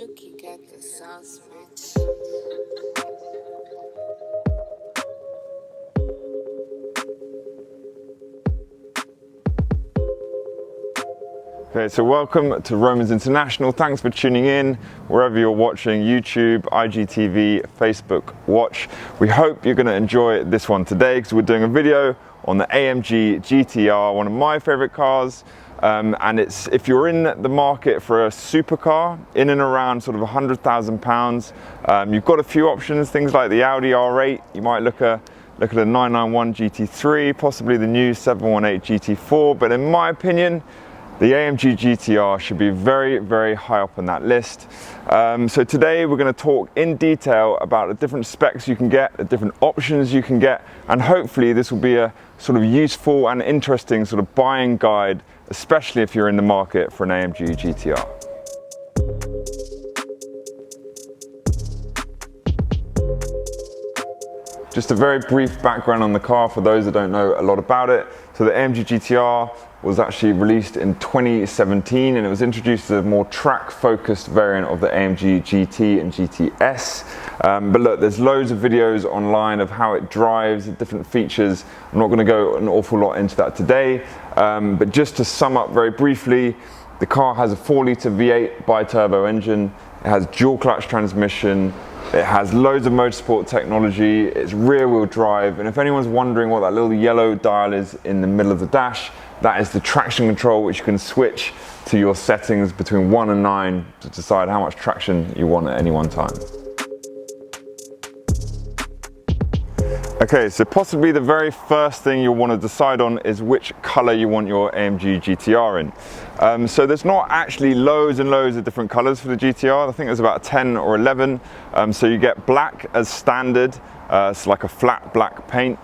Dookie got the sauce, bitch. Okay, so welcome to Romans International. Thanks for tuning in wherever you're watching, YouTube, IGTV, Facebook Watch. We hope you're going to enjoy this one today because we're doing a video on the AMG GT R, one of my favorite cars. And it's, if you're in the market for a supercar in and around sort of £100,000, you've got a few options, things like the Audi R8. You might look at a 991 GT3, possibly the new 718 GT4, but in my opinion, the AMG GT R should be very, very high up on that list. So today we're going to talk in detail about the different specs you can get, the different options you can get, and hopefully this will be a sort of useful and interesting sort of buying guide, especially if you're in the market for an AMG GT R. Just a very brief background on the car for those that don't know a lot about it. So the AMG GT R was actually released in 2017 and it was introduced as a more track-focused variant of the AMG GT and GTS. But look, there's loads of videos online of how it drives, different features. I'm not going to go an awful lot into that today, but just to sum up very briefly, the car has a 4-litre V8 bi-turbo engine. It has dual clutch transmission. It has loads of motorsport technology, it's rear-wheel drive, and if anyone's wondering what that little yellow dial is in the middle of the dash, that is the traction control, which you can switch to your settings between 1 and 9 to decide how much traction you want at any one time. Okay, so possibly the very first thing you'll want to decide on is which color you want your AMG GTR in. So there's not actually loads and loads of different colors for the GTR. I think there's about 10 or 11. So you get black as standard, it's like a flat black paint,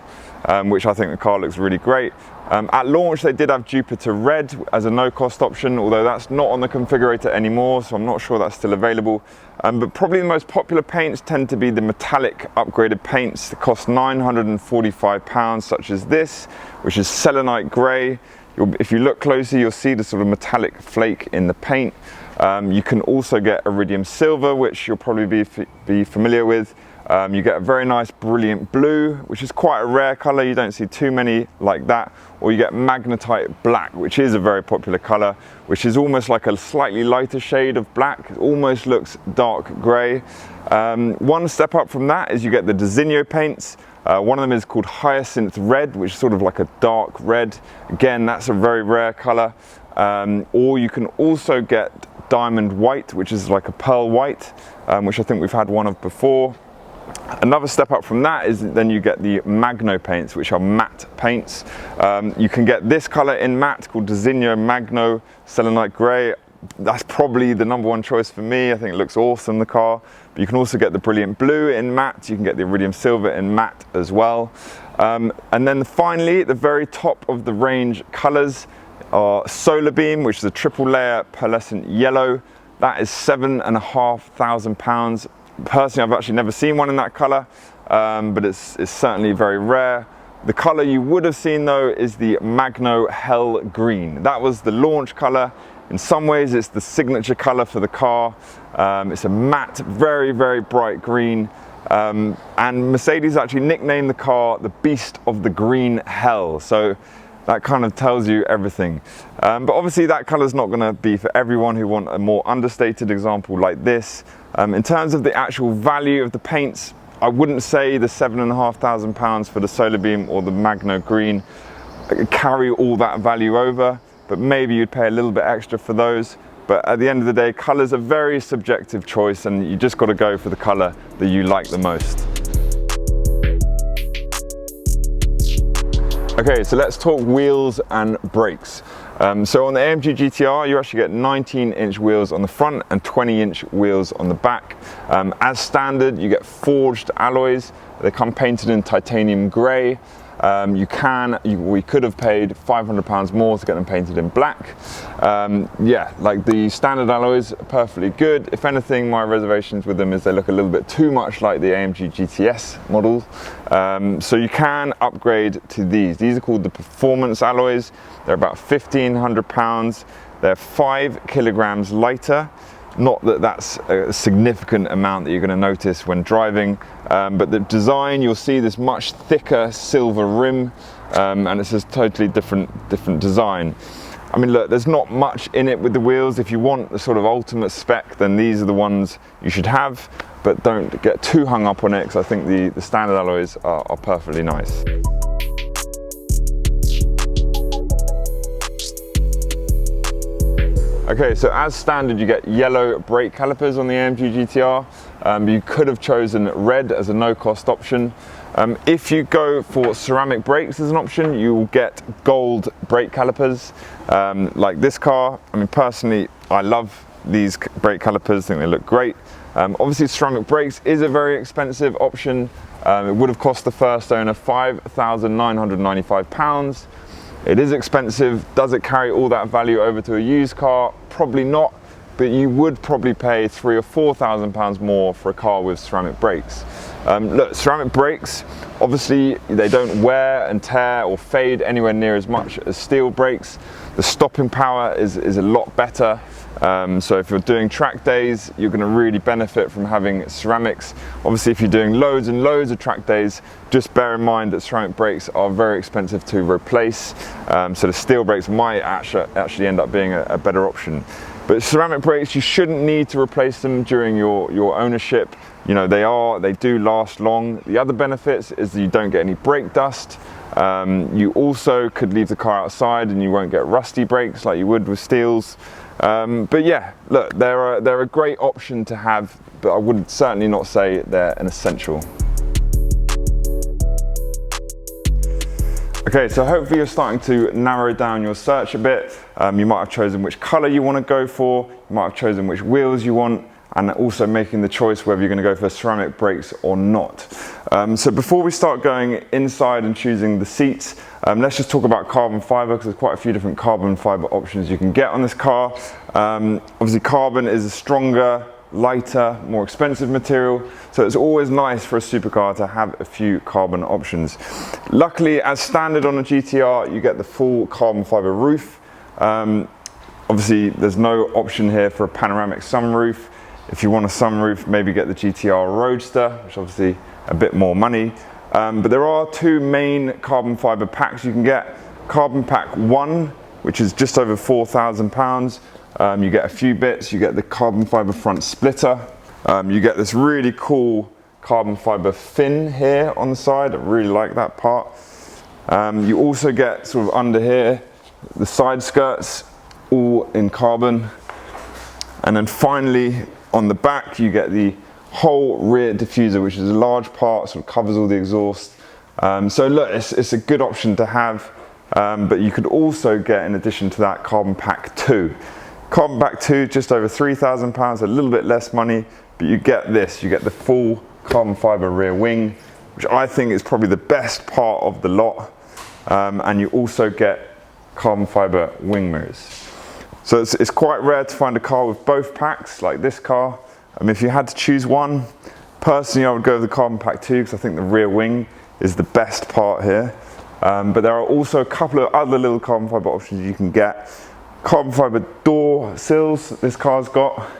which I think the car looks really great. At launch they did have Jupiter Red as a no-cost option, although that's not on the configurator anymore, so I'm not sure that's still available. But probably the most popular paints tend to be the metallic upgraded paints that cost £945, such as this, which is selenite grey. If you look closely, you'll see the sort of metallic flake in the paint. You can also get iridium silver, which you'll probably be familiar with. You get a very nice brilliant blue, which is quite a rare color. You don't see too many like that. Or you get magnetite black, which is a very popular color, which is almost like a slightly lighter shade of black. It almost looks dark gray. One step up from that is you get the Designo paints. One of them is called Hyacinth Red, which is sort of like a dark red. Again, that's a very rare color. Or you can also get Diamond White, which is like a pearl white, which I think we've had one of before. Another step up from that is then you get the Magno paints, which are matte paints. You can get this color in matte called Designo Magno Selenite Grey. That's probably the #1 choice for me. I think it looks awesome, the car. But you can also get the brilliant blue in matte. You can get the iridium silver in matte as well. And then finally, the very top of the range colors are Solar Beam, which is a triple layer pearlescent yellow. That is £7,500. Personally, I've actually never seen one in that color, but it's certainly very rare. The color you would have seen though is the Magno Hell Green. That was the launch color. In some ways it's the signature color for the car. It's a matte, very, very bright green. And Mercedes actually nicknamed the car the Beast of the Green Hell. So that kind of tells you everything. But obviously that color is not going to be for everyone who want a more understated example like this. In terms of the actual value of the paints, I wouldn't say the £7,500 for the Solar Beam or the Magno Green carry all that value over, but maybe you'd pay a little bit extra for those. But at the end of the day, color's a very subjective choice and you just got to go for the color that you like the most. Okay, so let's talk wheels and brakes. So on the AMG GTR, you actually get 19-inch wheels on the front and 20-inch wheels on the back. As standard, you get forged alloys. They come painted in titanium grey. We could have paid £500 more to get them painted in black. Yeah, like the standard alloys are perfectly good. If anything, my reservations with them is they look a little bit too much like the AMG GTS models. So you can upgrade to these. These are called the performance alloys. They're about £1,500. They're 5 kilograms lighter. Not that that's a significant amount that you're going to notice when driving, but the design, you'll see this much thicker silver rim, and it's a totally different design. I mean, look, there's not much in it with the wheels. If you want the sort of ultimate spec, then these are the ones you should have, but don't get too hung up on it, because I think the standard alloys are perfectly nice. Okay, so as standard, you get yellow brake calipers on the AMG GT R. You could have chosen red as a no-cost option. If you go for ceramic brakes as an option, you will get gold brake calipers, like this car. I mean, personally, I love these brake calipers, I think they look great. Obviously, ceramic brakes is a very expensive option. It would have cost the first owner £5,995. It is expensive. Does it carry all that value over to a used car? Probably not, but you would probably pay £3,000 or £4,000 more for a car with ceramic brakes. Look, ceramic brakes, obviously they don't wear and tear or fade anywhere near as much as steel brakes. The stopping power is a lot better. So if you're doing track days, you're going to really benefit from having ceramics. Obviously, if you're doing loads and loads of track days, just bear in mind that ceramic brakes are very expensive to replace. So the steel brakes might actually end up being a better option. But ceramic brakes, you shouldn't need to replace them during your ownership. You know, they do last long. The other benefits is that you don't get any brake dust. You also could leave the car outside and you won't get rusty brakes like you would with steels. But yeah, look, they're a great option to have, but I would certainly not say they're an essential. Okay, so hopefully you're starting to narrow down your search a bit. You might have chosen which color you want to go for, you might have chosen which wheels you want, and also making the choice whether you're going to go for ceramic brakes or not. So before we start going inside and choosing the seats, let's just talk about carbon fiber, because there's quite a few different carbon fiber options you can get on this car. Obviously carbon is a stronger, lighter, more expensive material, so it's always nice for a supercar to have a few carbon options. Luckily, as standard on a GTR, you get the full carbon fiber roof. Obviously there's no option here for a panoramic sunroof. If you want a sunroof, maybe get the GTR Roadster, which is obviously a bit more money. But there are two main carbon fiber packs you can get. Carbon pack 1, which is just over £4,000. You get a few bits. You get the carbon fiber front splitter. You get this really cool carbon fiber fin here on the side. I really like that part. You also get sort of under here, the side skirts, all in carbon. And then finally, on the back, you get the whole rear diffuser, which is a large part, sort of covers all the exhaust. So look, it's a good option to have, but you could also get, in addition to that, carbon pack 2. Carbon pack 2, just over £3,000, a little bit less money, but you get this, you get the full carbon fiber rear wing, which I think is probably the best part of the lot. And you also get carbon fiber wing mirrors. So it's quite rare to find a car with both packs, like this car. I mean, if you had to choose one, personally I would go with the carbon pack 2, because I think the rear wing is the best part here. But there are also a couple of other little carbon fiber options you can get. Carbon fiber door sills this car's got.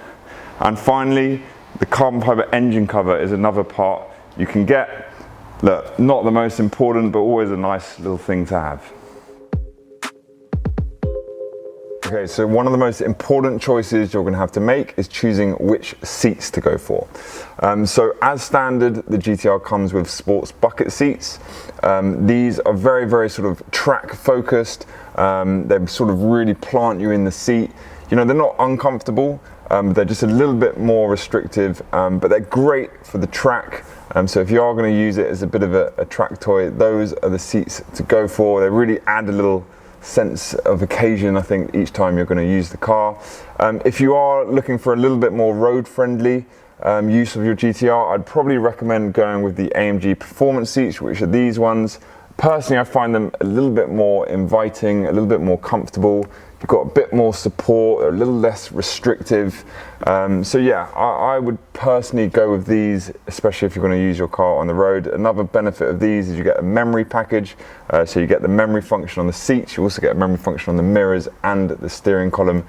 And finally, the carbon fiber engine cover is another part you can get. Look, not the most important, but always a nice little thing to have. Okay, so one of the most important choices you're going to have to make is choosing which seats to go for. So as standard, the GTR comes with sports bucket seats. These are very, very sort of track focused. They sort of really plant you in the seat. You know, they're not uncomfortable, they're just a little bit more restrictive, but they're great for the track. So if you are going to use it as a bit of a track toy, those are the seats to go for. They really add a little sense of occasion, I think, each time you're going to use the car. If you are looking for a little bit more road-friendly use of your GTR, I'd probably recommend going with the AMG Performance seats, which are these ones. Personally, I find them a little bit more inviting, a little bit more comfortable, You've got a bit more support, a little less restrictive. So yeah, I would personally go with these, especially if you're going to use your car on the road. Another benefit of these is you get a memory package. So you get the memory function on the seats, you also get a memory function on the mirrors and the steering column.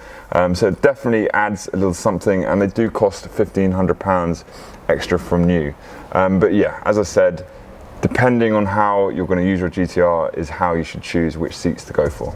So it definitely adds a little something, and they do cost £1,500 extra from new. But yeah, as I said, depending on how you're going to use your GTR is how you should choose which seats to go for.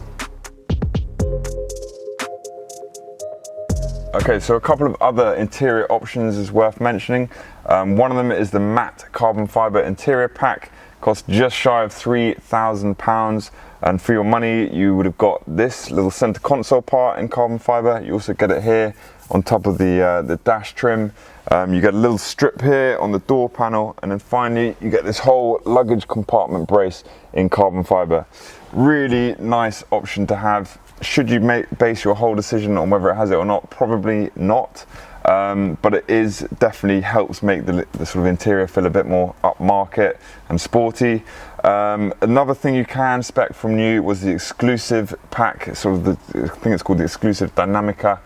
Okay, so a couple of other interior options is worth mentioning. One of them is the matte carbon fibre interior pack. Costs just shy of £3,000, and for your money you would have got this little centre console part in carbon fibre. You also get it here on top of the dash trim. You get a little strip here on the door panel, and then finally you get this whole luggage compartment brace in carbon fibre. Really nice option to have. Should you base your whole decision on whether it has it or not? Probably not, but it is definitely helps make the sort of interior feel a bit more upmarket and sporty. Another thing you can spec from new was the exclusive pack, sort of I think it's called the exclusive Dynamica,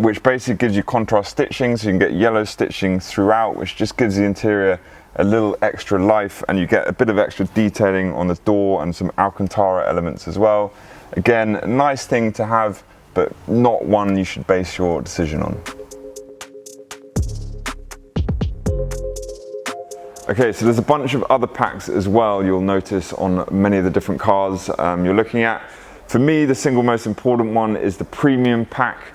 which basically gives you contrast stitching, so you can get yellow stitching throughout, which just gives the interior a little extra life, and you get a bit of extra detailing on the door and some Alcantara elements as well. Again, a nice thing to have, but not one you should base your decision on. Okay, so there's a bunch of other packs as well you'll notice on many of the different cars you're looking at. For me, the single most important one is the premium pack.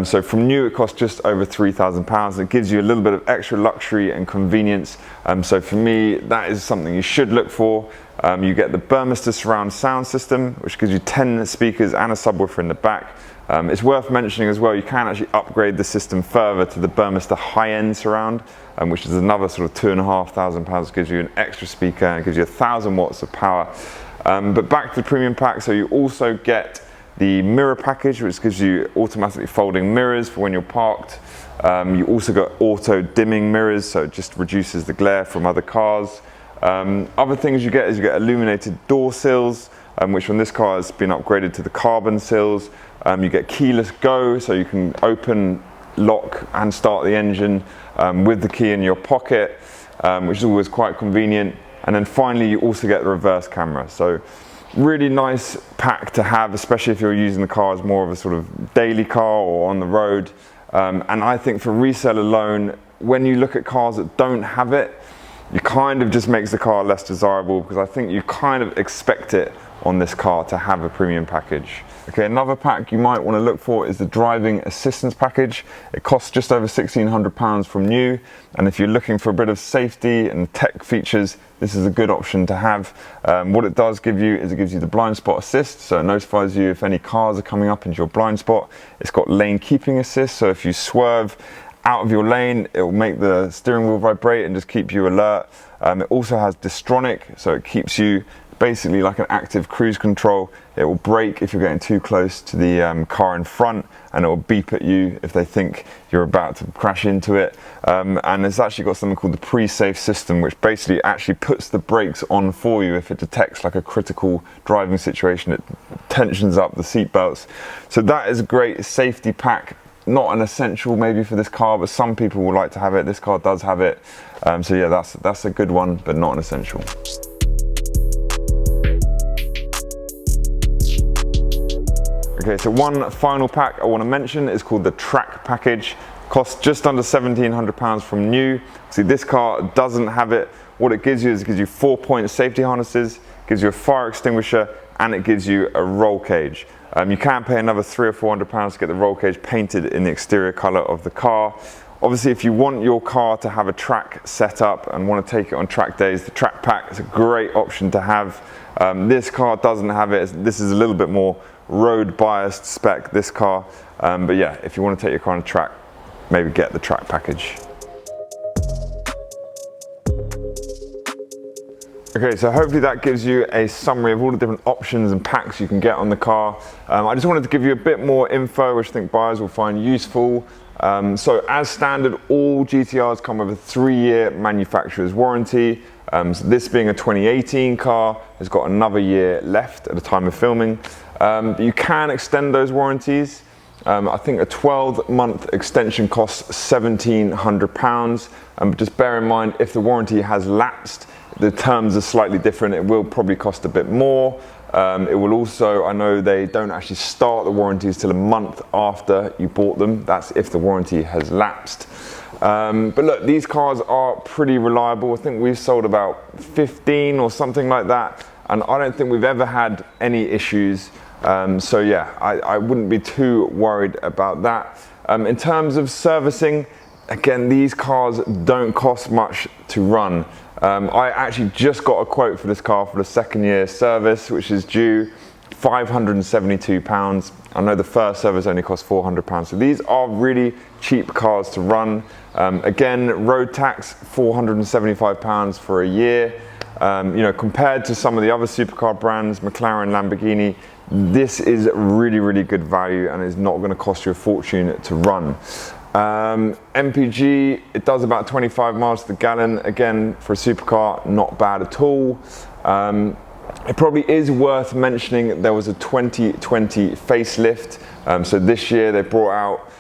So from new, it costs just over £3,000. It gives you a little bit of extra luxury and convenience. So for me, that is something you should look for. You get the Burmester surround sound system, which gives you 10 speakers and a subwoofer in the back. It's worth mentioning as well, you can actually upgrade the system further to the Burmester high-end surround, which is another sort of £2,500. Gives you an extra speaker and gives you 1,000 watts of power. But back to the premium pack, so you also get the mirror package, which gives you automatically folding mirrors for when you're parked. You also got auto dimming mirrors, so it just reduces the glare from other cars. Other things you get is you get illuminated door sills, which on this car has been upgraded to the carbon sills. You get keyless go, so you can open, lock and start the engine with the key in your pocket, which is always quite convenient. And then finally you also get the reverse camera. So really nice pack to have, especially if you're using the car as more of a sort of daily car or on the road. And I think for resale alone, when you look at cars that don't have it, it kind of just makes the car less desirable, because I think you kind of expect it on this car to have a premium package. Okay, another pack you might want to look for is the driving assistance package. It costs just over £1,600 from new, and if you're looking for a bit of safety and tech features, this is a good option to have. What it does give you is it gives you the blind spot assist, so it notifies you if any cars are coming up into your blind spot. It's got lane keeping assist, so if you swerve out of your lane, it will make the steering wheel vibrate and just keep you alert. It also has Distronic, so it keeps you basically like an active cruise control. It will brake if you're getting too close to the car in front, and it will beep at you if they think you're about to crash into it. And it's actually got something called the pre-safe system, which basically actually puts the brakes on for you if it detects like a critical driving situation. It tensions up the seat belts. So that is a great safety pack. Not an essential maybe for this car, but some people will like to have it. This car does have it. So yeah, that's a good one, but not an essential. Okay, so one final pack I want to mention is called the Track package. Costs just under £1,700 from new. See, this car doesn't have it. What it gives you is it gives you 4-point safety harnesses, gives you a fire extinguisher, and it gives you a roll cage. You can pay another £300 or £400 to get the roll cage painted in the exterior colour of the car. Obviously, if you want your car to have a track set up and want to take it on track days, the Track pack is a great option to have. This car doesn't have it. This is a little bit more road biased spec, this car. But yeah, if you want to take your car on a track, maybe get the Track package. Okay, so hopefully that gives you a summary of all the different options and packs you can get on the car. I just wanted to give you a bit more info, which I think buyers will find useful. So as standard, all GTRs come with a 3-year manufacturer's warranty. So this being a 2018 car, has got another year left at the time of filming. But you can extend those warranties. I think a 12-month extension costs £1,700. But just bear in mind, if the warranty has lapsed, the terms are slightly different. It will probably cost a bit more. It will also, I know they don't actually start the warranties till a month after you bought them. That's if the warranty has lapsed. But look, these cars are pretty reliable. I think we've sold about 15 or something like that, and I don't think we've ever had any issues. So yeah, I wouldn't be too worried about that. In terms of servicing, again, these cars don't cost much to run. I actually just got a quote for this car for the 2nd year service, which is due £572. I know the first service only costs £400. So these are really cheap cars to run. Again, road tax, £475 for a year. You know, compared to some of the other supercar brands, McLaren, Lamborghini, this is really, really good value and is not going to cost you a fortune to run. MPG, it does about 25 miles to the gallon. Again, for a supercar, not bad at all. It probably is worth mentioning there was a 2020 facelift. So this year they brought out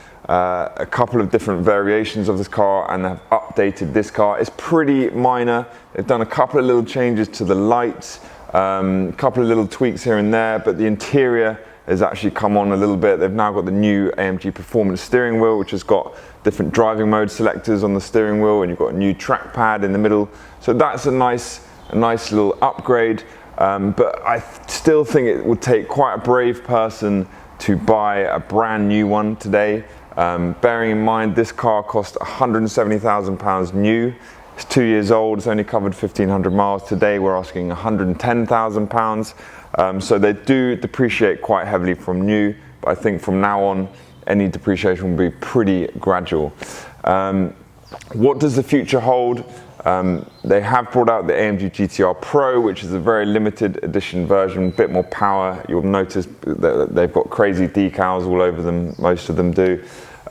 a couple of different variations of this car and have updated this car. It's pretty minor. They've done a couple of little changes to the lights, a couple of little tweaks here and there, but the interior has actually come on a little bit. They've now got the new AMG Performance steering wheel, which has got different driving mode selectors on the steering wheel, and you've got a new trackpad in the middle. So that's a nice little upgrade. But I still think it would take quite a brave person to buy a brand new one today. Bearing in mind this car cost £170,000 new. It's 2 years old, it's only covered 1,500 miles. Today we're asking £110,000. So they do depreciate quite heavily from new, but I think from now on, any depreciation will be pretty gradual. What does the future hold? They have brought out the AMG GT R Pro, which is a very limited edition version, a bit more power. You'll notice that they've got crazy decals all over them, most of them do.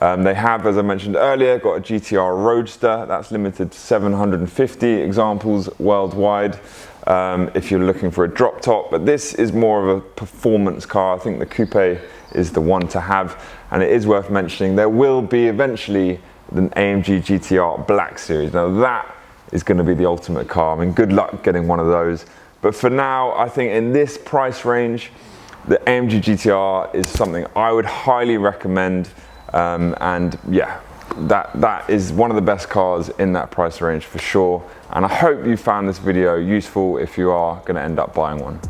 They have, as I mentioned earlier, got a GTR Roadster. That's limited to 750 examples worldwide if you're looking for a drop top. But this is more of a performance car. I think the coupe is the one to have. And it is worth mentioning, there will be eventually an AMG GTR Black Series. Now that is going to be the ultimate car. I mean, good luck getting one of those. But for now, I think in this price range, the AMG GTR is something I would highly recommend. And yeah, that is one of the best cars in that price range for sure. And I hope you found this video useful if you are going to end up buying one.